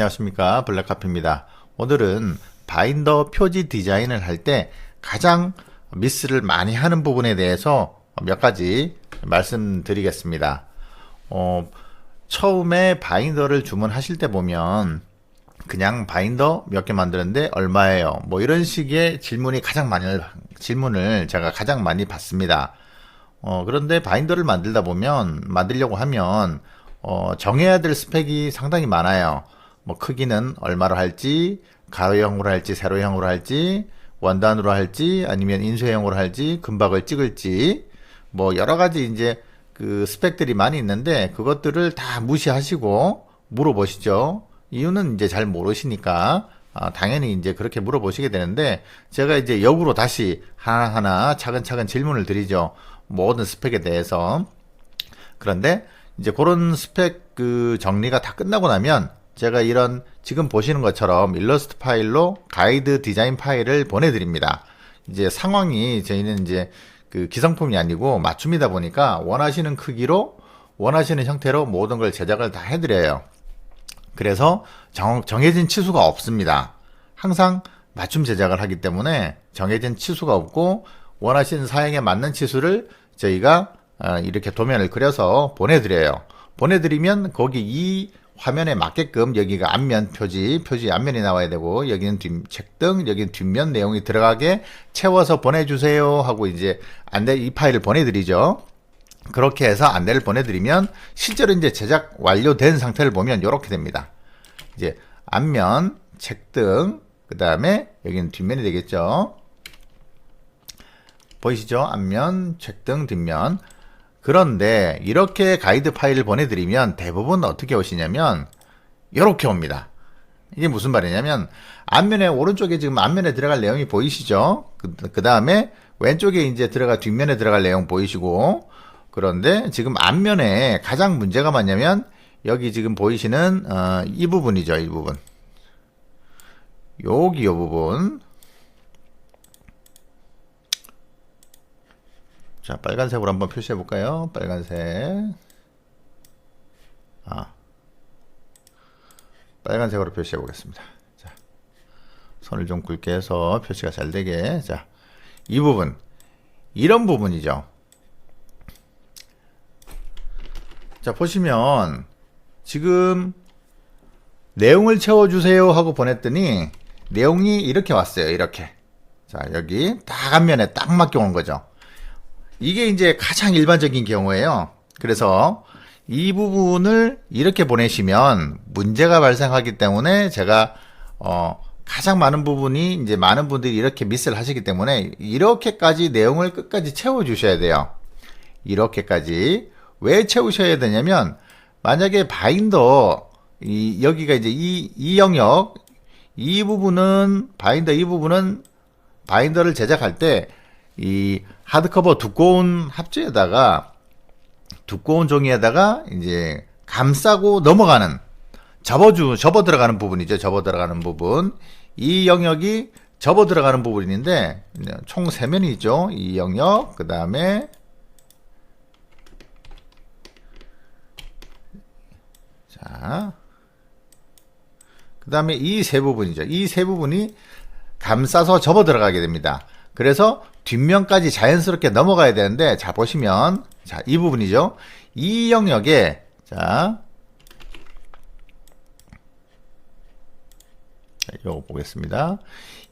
안녕하십니까, 블랙카피입니다. 오늘은 바인더 표지 디자인을 할 때 가장 미스를 많이 하는 부분에 대해서 몇 가지 말씀드리겠습니다. 처음에 바인더를 주문하실 때 보면 그냥 바인더 몇 개 만드는데 얼마예요? 뭐 이런 식의 질문을 제가 가장 많이 받습니다. 그런데 바인더를 만들려고 하면 정해야 될 스펙이 상당히 많아요. 뭐 크기는 얼마로 할지, 가로형으로 할지, 세로형으로 할지, 원단으로 할지, 아니면 인쇄형으로 할지, 금박을 찍을지, 뭐 여러 가지 이제 그 스펙들이 많이 있는데 그것들을 다 무시하시고 물어보시죠. 이유는 이제 잘 모르시니까 당연히 이제 그렇게 물어보시게 되는데, 제가 이제 역으로 다시 하나하나 차근차근 질문을 드리죠. 모든 스펙에 대해서. 그런데 이제 그런 스펙 그 정리가 다 끝나고 나면 제가 이런 지금 보시는 것처럼 일러스트 파일로 가이드 디자인 파일을 보내드립니다. 이제 상황이 저희는 이제 그 기성품이 아니고 맞춤이다 보니까 원하시는 크기로 원하시는 형태로 모든 걸 제작을 다 해드려요. 그래서 정해진 치수가 없습니다. 항상 맞춤 제작을 하기 때문에 정해진 치수가 없고 원하시는 사양에 맞는 치수를 저희가 이렇게 도면을 그려서 보내드려요. 보내드리면 거기 이 화면에 맞게끔 여기가 앞면 표지 앞면이 나와야 되고, 여기는 책등, 여기는 뒷면 내용이 들어가게 채워서 보내주세요 하고 이제 안내 이 파일을 보내드리죠. 그렇게 해서 안내를 보내드리면 실제로 이제 제작 완료된 상태를 보면 이렇게 됩니다. 이제 앞면, 책등, 그 다음에 여기는 뒷면이 되겠죠. 보이시죠? 앞면, 책등, 뒷면. 그런데 이렇게 가이드 파일을 보내드리면 대부분 어떻게 오시냐면 이렇게 옵니다. 이게 무슨 말이냐면 앞면에, 오른쪽에 지금 앞면에 들어갈 내용이 보이시죠? 그 다음에 왼쪽에 이제 뒷면에 들어갈 내용 보이시고, 그런데 지금 앞면에 가장 문제가 뭐냐면 여기 지금 보이시는 이 부분이죠. 이 부분. 여기 이 부분. 자, 빨간색으로 한번 표시해 볼까요? 빨간색. 빨간색으로 표시해 보겠습니다. 자, 손을 좀 굵게 해서 표시가 잘 되게. 자, 이 부분. 이런 부분이죠. 자, 보시면 지금 내용을 채워주세요 하고 보냈더니 내용이 이렇게 왔어요. 이렇게. 자, 여기 딱 앞면에 딱 맞게 온 거죠. 이게 이제 가장 일반적인 경우예요. 그래서 이 부분을 이렇게 보내시면 문제가 발생하기 때문에 제가 가장 많은 부분이 이제 많은 분들이 이렇게 미스를 하시기 때문에 이렇게까지 내용을 끝까지 채워 주셔야 돼요. 이렇게까지. 왜 채우셔야 되냐면 만약에 바인더 여기가 이제 이 영역, 이 부분은 바인더를 제작할 때 이 하드커버 두꺼운 합지에다가, 두꺼운 종이에다가 이제 감싸고 넘어가는, 접어 들어가는 부분이죠. 접어 들어가는 부분. 이 영역이 접어 들어가는 부분인데 총 3면이 있죠. 이 영역, 그 다음에 자, 그 다음에 이 세 부분이죠. 이 세 부분이 감싸서 접어 들어가게 됩니다. 그래서 뒷면까지 자연스럽게 넘어가야 되는데, 자, 보시면, 자, 이 부분이죠. 이 영역에, 자, 이거 보겠습니다.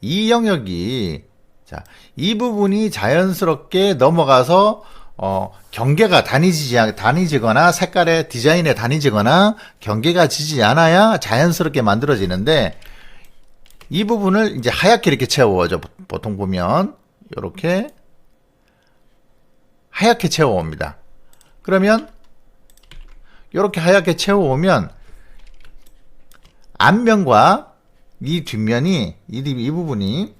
이 영역이, 자, 이 부분이 자연스럽게 넘어가서, 경계가 다니지거나, 색깔의 디자인에 다니지거나, 경계가 지지 않아야 자연스럽게 만들어지는데, 이 부분을 이제 하얗게 이렇게 채워오죠. 보통 보면 이렇게 하얗게 채워옵니다. 그러면 이렇게 하얗게 채워오면 앞면과 이 뒷면이 이 부분이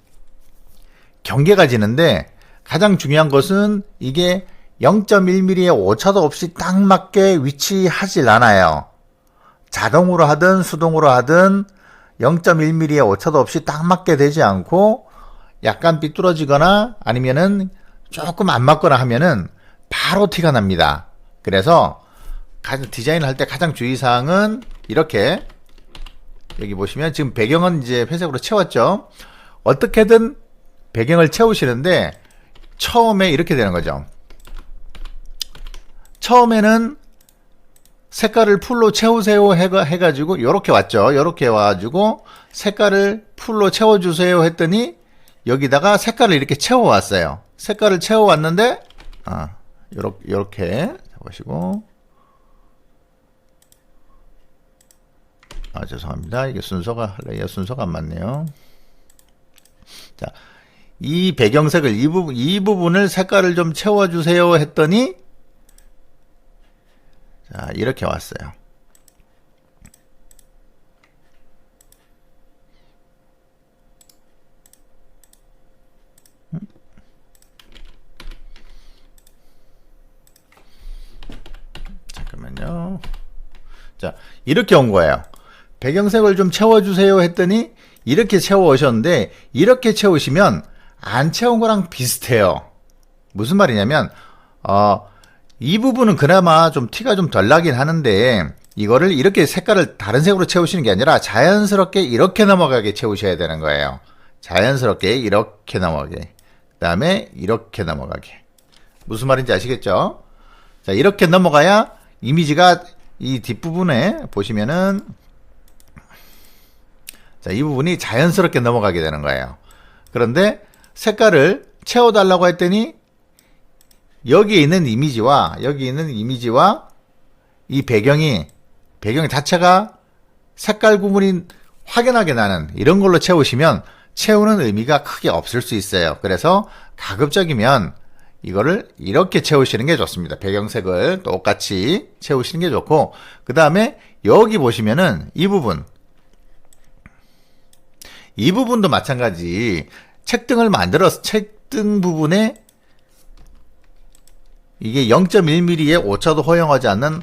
경계가 지는데, 가장 중요한 것은 이게 0.1mm의 오차도 없이 딱 맞게 위치하질 않아요. 자동으로 하든 수동으로 하든 0.1mm의 오차도 없이 딱 맞게 되지 않고 약간 삐뚤어지거나 아니면은 조금 안 맞거나 하면은 바로 티가 납니다. 그래서 디자인을 할 때 가장 주의사항은 이렇게 여기 보시면 지금 배경은 이제 회색으로 채웠죠. 어떻게든 배경을 채우시는데 처음에 이렇게 되는 거죠. 처음에는 색깔을 풀로 채우세요 해가지고 요렇게 왔죠. 요렇게 와가지고 색깔을 풀로 채워주세요 했더니 여기다가 색깔을 이렇게 채워왔어요. 색깔을 채워왔는데 요렇게 보시고 죄송합니다. 이게 레이어 순서가 안 맞네요. 자, 이 배경색을 이 부분을 색깔을 좀 채워주세요 했더니 자, 이렇게 왔어요. 잠깐만요. 자, 이렇게 온 거예요. 배경색을 좀 채워주세요 했더니 이렇게 채워 오셨는데 이렇게 채우시면 안 채운 거랑 비슷해요. 무슨 말이냐면 이 부분은 그나마 좀 티가 좀 덜 나긴 하는데 이거를 이렇게 색깔을 다른 색으로 채우시는 게 아니라 자연스럽게 이렇게 넘어가게 채우셔야 되는 거예요. 자연스럽게 이렇게 넘어가게, 그 다음에 이렇게 넘어가게. 무슨 말인지 아시겠죠? 자, 이렇게 넘어가야 이미지가 이 뒷부분에 보시면은 자, 이 부분이 자연스럽게 넘어가게 되는 거예요. 그런데 색깔을 채워달라고 했더니 여기 있는 이미지와 이 배경 자체가 색깔 구분이 확연하게 나는 이런 걸로 채우시면 채우는 의미가 크게 없을 수 있어요. 그래서 가급적이면 이거를 이렇게 채우시는 게 좋습니다. 배경색을 똑같이 채우시는 게 좋고, 그 다음에 여기 보시면은 이 부분도 마찬가지. 책등을 만들어서 책등 부분에 이게 0.1mm의 오차도 허용하지 않는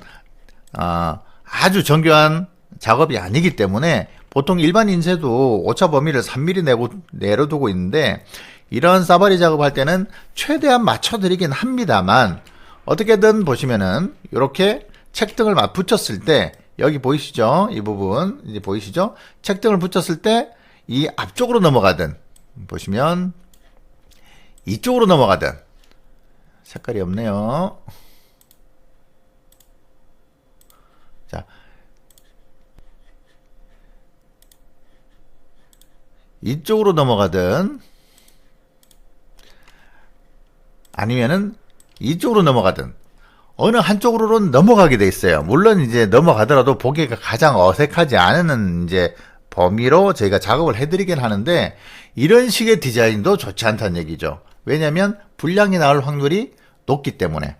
아주 정교한 작업이 아니기 때문에 보통 일반 인쇄도 오차 범위를 3mm 내려두고 있는데 이런 사바리 작업할 때는 최대한 맞춰드리긴 합니다만 어떻게든 보시면은 이렇게 책등을 붙였을 때 여기 보이시죠? 이 부분 이제 보이시죠? 책등을 붙였을 때 이 앞쪽으로 넘어가든 보시면 이쪽으로 넘어가든 색깔이 없네요. 자, 이쪽으로 넘어가든 아니면은 이쪽으로 넘어가든 어느 한쪽으로는 넘어가게 돼 있어요. 물론 이제 넘어가더라도 보기가 가장 어색하지 않은 이제 범위로 저희가 작업을 해드리긴 하는데 이런 식의 디자인도 좋지 않다는 얘기죠. 왜냐하면 불량이 나올 확률이 높기 때문에.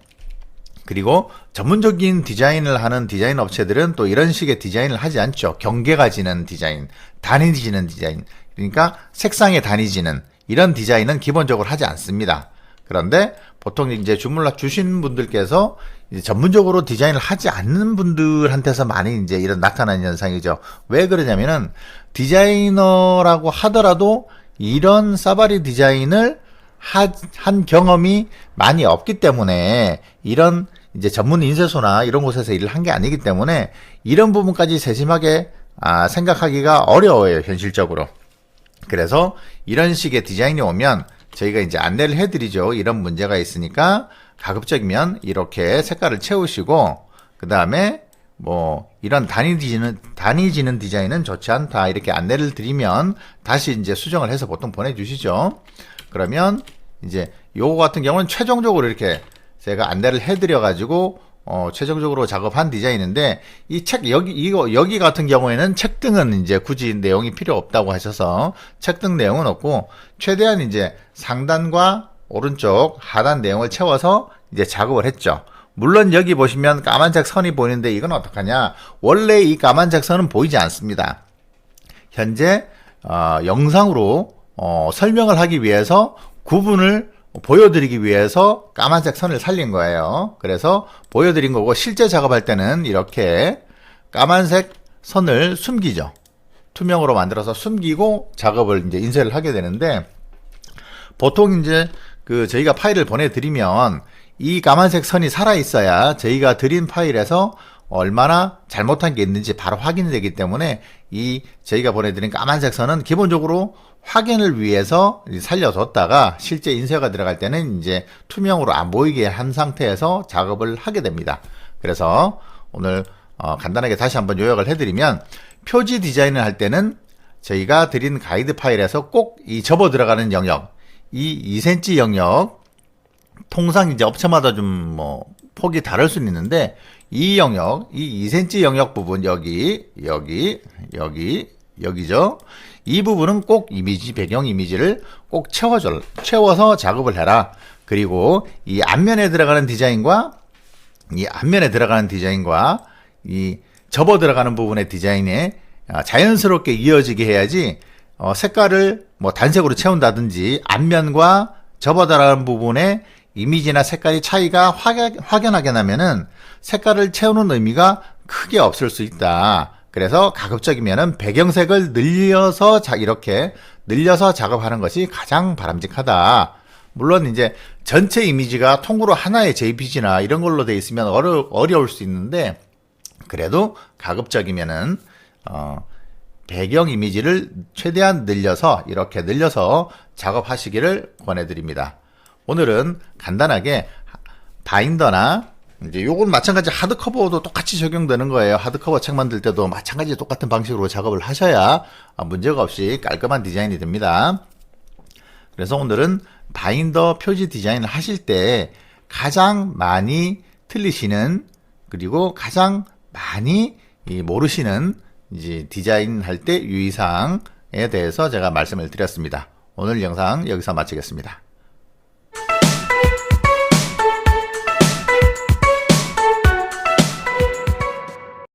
그리고 전문적인 디자인을 하는 디자인 업체들은 또 이런 식의 디자인을 하지 않죠. 경계가 지는 디자인, 단이 지는 디자인, 그러니까 색상의 단이 지는 이런 디자인은 기본적으로 하지 않습니다. 그런데 보통 이제 주문을 주신 분들께서 이제 전문적으로 디자인을 하지 않는 분들한테서 많이 이제 이런 나타나는 현상이죠. 왜 그러냐면은 디자이너라고 하더라도 이런 사바리 디자인을 한 경험이 많이 없기 때문에 이런 이제 전문 인쇄소나 이런 곳에서 일을 한 게 아니기 때문에 이런 부분까지 세심하게 생각하기가 어려워요, 현실적으로. 그래서 이런 식의 디자인이 오면 저희가 이제 안내를 해드리죠. 이런 문제가 있으니까 가급적이면 이렇게 색깔을 채우시고 그 다음에 뭐 이런 단이 지는 디자인은 좋지 않다 이렇게 안내를 드리면 다시 이제 수정을 해서 보통 보내주시죠. 그러면 이제 요거 같은 경우는 최종적으로 이렇게 제가 안내를 해드려 가지고 최종적으로 작업한 디자인인데 이 여기 같은 경우에는 책등은 이제 굳이 내용이 필요 없다고 하셔서 책등 내용은 없고 최대한 이제 상단과 오른쪽 하단 내용을 채워서 이제 작업을 했죠. 물론 여기 보시면 까만색 선이 보이는데 이건 어떡하냐? 원래 이 까만색 선은 보이지 않습니다. 현재 영상으로 설명을 하기 위해서 구분을 보여드리기 위해서 까만색 선을 살린 거예요. 그래서 보여드린 거고 실제 작업할 때는 이렇게 까만색 선을 숨기죠. 투명으로 만들어서 숨기고 작업을 이제 인쇄를 하게 되는데 보통 이제 저희가 파일을 보내드리면 이 까만색 선이 살아 있어야 저희가 드린 파일에서 얼마나 잘못한 게 있는지 바로 확인이 되기 때문에 이 저희가 보내드린 까만색 선은 기본적으로 확인을 위해서 살려뒀다가 실제 인쇄가 들어갈 때는 이제 투명으로 안 보이게 한 상태에서 작업을 하게 됩니다. 그래서 오늘 간단하게 다시 한번 요약을 해드리면, 표지 디자인을 할 때는 저희가 드린 가이드 파일에서 꼭 이 접어 들어가는 영역, 이 2cm 영역, 통상 이제 업체마다 좀 뭐 폭이 다를 수는 있는데, 이 영역, 이 2cm 영역 부분, 여기죠. 이 부분은 꼭 이미지, 배경 이미지를 꼭 채워서 작업을 해라. 그리고 이 앞면에 들어가는 디자인과 이 접어 들어가는 부분의 디자인에 자연스럽게 이어지게 해야지, 색깔을 뭐 단색으로 채운다든지 앞면과 접어 들어가는 부분에 이미지나 색깔이 차이가 확연하게 나면은 색깔을 채우는 의미가 크게 없을 수 있다. 그래서 가급적이면은 배경색을 이렇게 늘려서 작업하는 것이 가장 바람직하다. 물론 이제 전체 이미지가 통으로 하나의 JPG나 이런 걸로 돼 있으면 어려울 수 있는데, 그래도 가급적이면은 배경 이미지를 최대한 늘려서 작업하시기를 권해드립니다. 오늘은 간단하게 바인더나 이제 요건 마찬가지 하드커버도 똑같이 적용되는 거예요. 하드커버 책 만들 때도 마찬가지 똑같은 방식으로 작업을 하셔야 문제가 없이 깔끔한 디자인이 됩니다. 그래서 오늘은 바인더 표지 디자인을 하실 때 가장 많이 틀리시는, 그리고 가장 많이 모르시는 이제 디자인 할 때 유의사항에 대해서 제가 말씀을 드렸습니다. 오늘 영상 여기서 마치겠습니다.